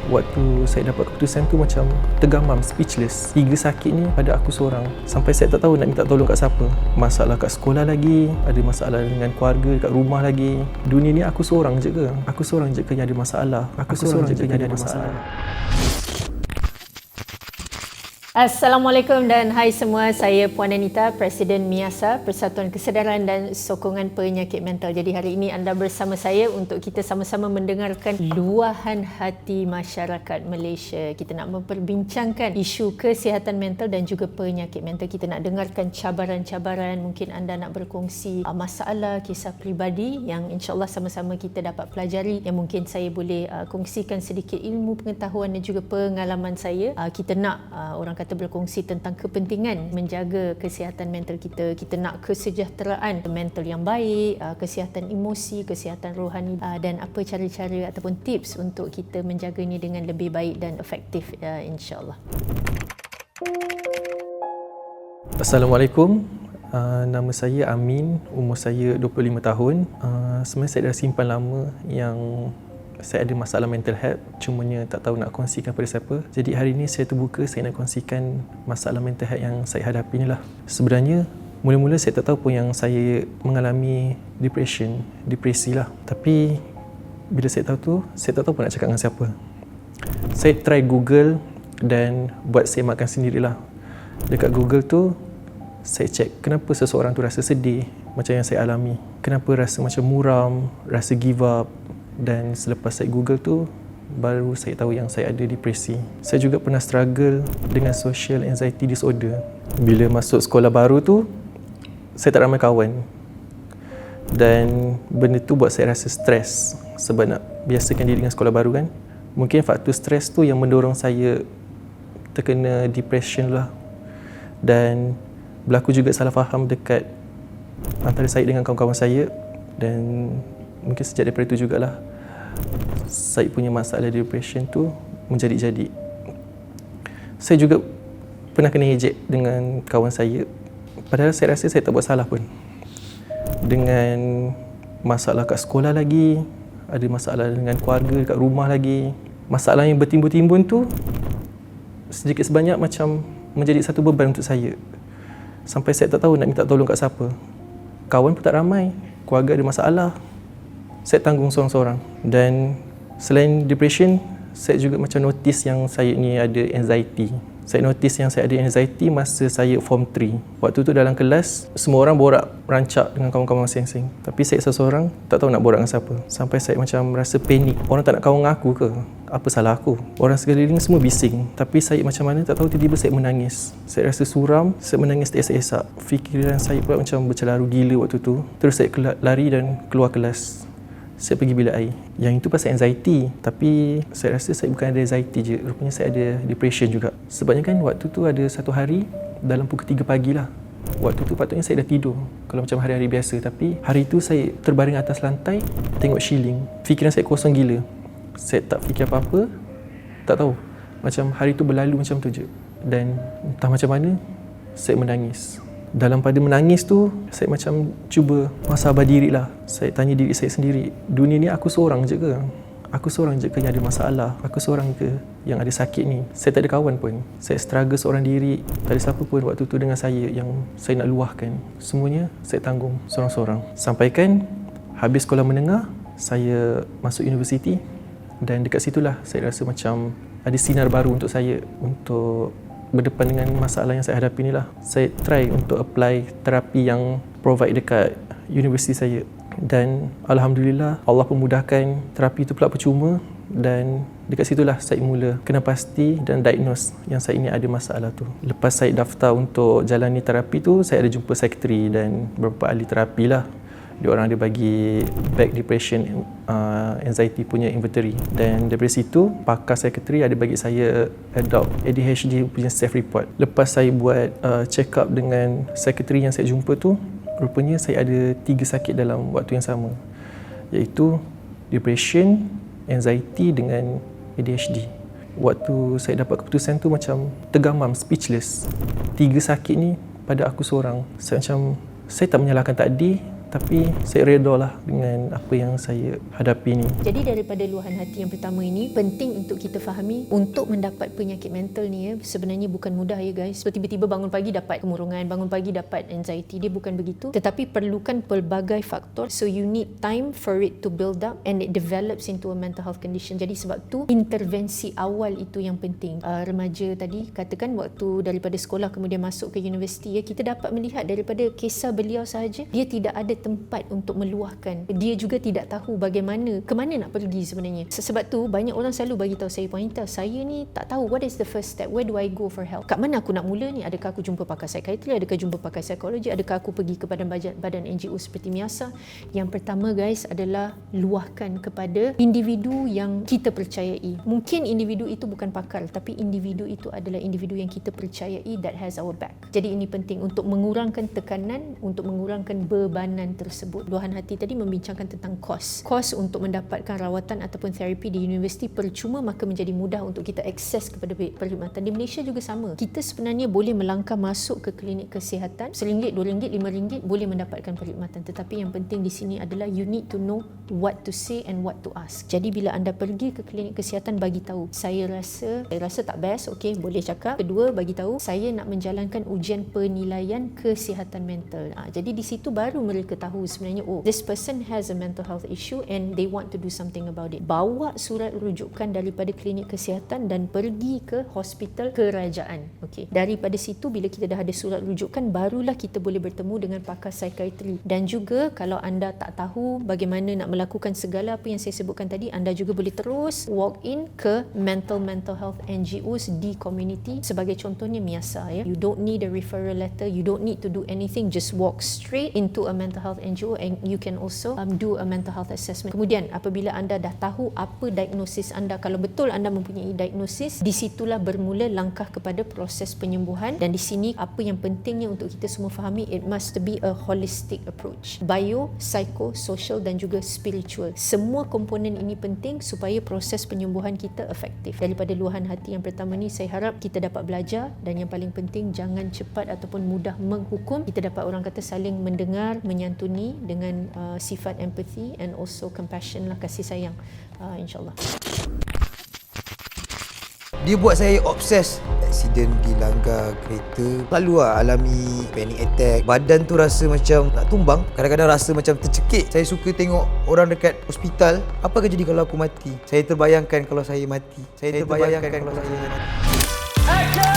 Waktu saya dapat keputusan tu macam tergamam, speechless. 3 sakit ni pada aku seorang. Sampai saya tak tahu nak minta tolong kat siapa. Masalah kat sekolah lagi, ada masalah dengan keluarga, kat rumah lagi. Dunia ni aku seorang je ke? Aku seorang je ke yang ada masalah? Aku seorang je ke yang ada masalah? Assalamualaikum dan hai semua, saya Puan Anita, Presiden MIASA, Persatuan Kesedaran dan Sokongan Penyakit Mental. Jadi hari ini anda bersama saya untuk kita sama-sama mendengarkan luahan hati masyarakat Malaysia. Kita nak memperbincangkan isu kesihatan mental dan juga penyakit mental. Kita nak dengarkan cabaran-cabaran, mungkin anda nak berkongsi masalah, kisah peribadi yang insyaAllah sama-sama kita dapat pelajari, yang mungkin saya boleh kongsikan sedikit ilmu, pengetahuan dan juga pengalaman saya. Kita nak orang kata berkongsi tentang kepentingan menjaga kesihatan mental kita. Kita nak kesejahteraan mental yang baik, kesihatan emosi, kesihatan rohani, dan apa cara-cara ataupun tips untuk kita menjaganya dengan lebih baik dan efektif, insya-Allah. Assalamualaikum. Nama saya Amin, umur saya 25 tahun. Sebenarnya saya dah simpan lama yang saya ada masalah mental health, cumanya tak tahu nak kongsikan pada siapa. Jadi hari ini saya terbuka, saya nak kongsikan masalah mental health yang saya hadapi ni lah. Sebenarnya mula-mula saya tak tahu pun yang saya mengalami depresi lah. Tapi bila saya tahu tu, saya tak tahu pun nak cakap dengan siapa. Saya try Google dan buat semakan sendirilah. Dekat Google tu saya cek kenapa seseorang tu rasa sedih macam yang saya alami. Kenapa rasa macam muram, rasa give up. Dan selepas saya Google tu, baru saya tahu yang saya ada depresi. Saya juga pernah struggle dengan social anxiety disorder. Bila masuk sekolah baru tu, saya tak ramai kawan. Dan benda tu buat saya rasa stres sebab nak biasakan diri dengan sekolah baru kan. Mungkin faktor stres tu yang mendorong saya terkena depression lah. Dan berlaku juga salah faham dekat antara saya dengan kawan-kawan saya. Dan mungkin sejak daripada itu jugalah saya punya masalah depression tu menjadi-jadi. Saya juga pernah kena ejek dengan kawan saya, padahal saya rasa saya tak buat salah pun. Dengan masalah kat sekolah lagi, ada masalah dengan keluarga, kat rumah lagi. Masalah yang bertimbun-timbun tu sedikit sebanyak macam menjadi satu beban untuk saya. Sampai saya tak tahu nak minta tolong kat siapa. Kawan pun tak ramai, keluarga ada masalah, saya tanggung seorang-seorang. Dan selain depression, saya juga macam notice yang saya ni ada anxiety. Saya notice yang saya ada anxiety masa saya form 3. Waktu tu dalam kelas, semua orang borak rancak dengan kawan-kawan masing-masing. Tapi saya seorang tak tahu nak borak dengan siapa. Sampai saya macam rasa panik. Orang tak nak kawan dengan aku ke? Apa salah aku? Orang sekeliling semua bising. Tapi saya macam mana tak tahu, tiba-tiba saya menangis. Saya rasa suram, saya menangis teresak-esak. Fikiran saya pula macam bercelaru gila waktu tu. Terus saya lari dan keluar kelas. Saya pergi bilik air. Yang itu pasal anxiety. Tapi saya rasa saya bukan ada anxiety je. Rupanya saya ada depression juga. Sebabnya kan waktu tu ada satu hari dalam pukul 3 pagi lah. Waktu tu patutnya saya dah tidur kalau macam hari-hari biasa. Tapi hari tu saya terbaring atas lantai, tengok ceiling. Fikiran saya kosong gila. Saya tak fikir apa-apa. Tak tahu. Macam hari tu berlalu macam tu je. Dan entah macam mana, saya menangis. Dalam pada menangis tu, saya macam cuba muhasabah diri lah. Saya tanya diri saya sendiri, dunia ni aku seorang je ke? Aku seorang je ke yang ada masalah? Aku seorang ke yang ada sakit ni? Saya tak ada kawan pun. Saya struggle seorang diri. Tak ada siapa pun waktu tu dengan saya yang saya nak luahkan. Semuanya saya tanggung seorang-seorang. Sampaikan habis sekolah menengah, saya masuk universiti. Dan dekat situlah saya rasa macam ada sinar baru untuk saya untuk berdepan dengan masalah yang saya hadapi ni lah. Saya try untuk apply terapi yang provide dekat universiti saya. Dan Alhamdulillah Allah pemudahkan, terapi itu pula percuma. Dan dekat situlah saya mula kena pasti dan diagnose yang saya ini ada masalah tu. Lepas saya daftar untuk jalani terapi tu, saya ada jumpa psikiatri dan beberapa ahli terapi lah. Diorang ada bagi back depression, anxiety punya inventory. Dan daripada situ, pakar psikiatri ada bagi saya adopt ADHD punya self report. Lepas saya buat check up dengan psikiatri yang saya jumpa tu, rupanya saya ada 3 sakit dalam waktu yang sama, iaitu depression, anxiety dengan ADHD. Waktu saya dapat keputusan tu macam tergamam, speechless. 3 sakit ni pada aku seorang. Saya tak menyalahkan takdir, Tapi saya redha lah dengan apa yang saya hadapi ni. Jadi daripada luahan hati yang pertama ini, penting untuk kita fahami, untuk mendapat penyakit mental ni sebenarnya bukan mudah ya guys. So, tiba-tiba bangun pagi dapat kemurungan, bangun pagi dapat anxiety, dia bukan begitu. Tetapi perlukan pelbagai faktor. So you need time for it to build up and it develops into a mental health condition. Jadi sebab tu intervensi awal itu yang penting. Remaja tadi katakan waktu daripada sekolah kemudian masuk ke universiti, kita dapat melihat daripada kisah beliau sahaja, dia tidak ada tempat untuk meluahkan. Dia juga tidak tahu bagaimana, ke mana nak pergi sebenarnya. Sebab tu banyak orang selalu bagi tahu saya, Puanita, saya ni tak tahu what is the first step, where do I go for help, kat mana aku nak mula ni, adakah aku jumpa pakar psikiatri, adakah jumpa pakar psikologi, adakah aku pergi kepada badan NGO seperti MIASA. Yang pertama guys adalah luahkan kepada individu yang kita percayai. Mungkin individu itu bukan pakar, tapi individu itu adalah individu yang kita percayai that has our back. Jadi ini penting untuk mengurangkan tekanan, untuk mengurangkan bebanan tersebut. Luahan hati tadi membincangkan tentang kos untuk mendapatkan rawatan ataupun terapi di universiti percuma, maka menjadi mudah untuk kita akses kepada perkhidmatan. Di Malaysia juga sama. Kita sebenarnya boleh melangkah masuk ke klinik kesihatan, RM1, RM2, RM5 boleh mendapatkan perkhidmatan. Tetapi yang penting di sini adalah you need to know what to say and what to ask. Jadi bila anda pergi ke klinik kesihatan, bagi tahu, saya rasa tak best, okey, boleh cakap. Kedua, bagi tahu saya nak menjalankan ujian penilaian kesihatan mental. Jadi di situ baru mereka tahu sebenarnya, oh, this person has a mental health issue and they want to do something about it. Bawa surat rujukan daripada klinik kesihatan dan pergi ke hospital kerajaan. Okey. Daripada situ, bila kita dah ada surat rujukan, barulah kita boleh bertemu dengan pakar psikiatri. Dan juga kalau anda tak tahu bagaimana nak melakukan segala apa yang saya sebutkan tadi, anda juga boleh terus walk in ke mental health NGOs di community. Sebagai contohnya MIASA ya. You don't need a referral letter, you don't need to do anything, just walk straight into a mental health NGO and you can also do a mental health assessment. Kemudian apabila anda dah tahu apa diagnosis anda, kalau betul anda mempunyai diagnosis, di situlah bermula langkah kepada proses penyembuhan. Dan di sini apa yang pentingnya untuk kita semua fahami, it must be a holistic approach. Bio, psycho, social dan juga spiritual. Semua komponen ini penting supaya proses penyembuhan kita efektif. Daripada luahan hati yang pertama ni, saya harap kita dapat belajar, dan yang paling penting jangan cepat ataupun mudah menghukum. Kita dapat, orang kata, saling mendengar, menyantuni dengan sifat empathy and also compassion lah, kasih sayang, insyaAllah. Dia buat saya obses. Aksiden di langgar kereta, lalu alami panic attack. Badan tu rasa macam nak tumbang. Kadang-kadang rasa macam tercekik. Saya suka tengok orang dekat hospital. Apa akan jadi kalau aku mati? Saya terbayangkan kalau saya mati. Saya terbayangkan kalau saya mati.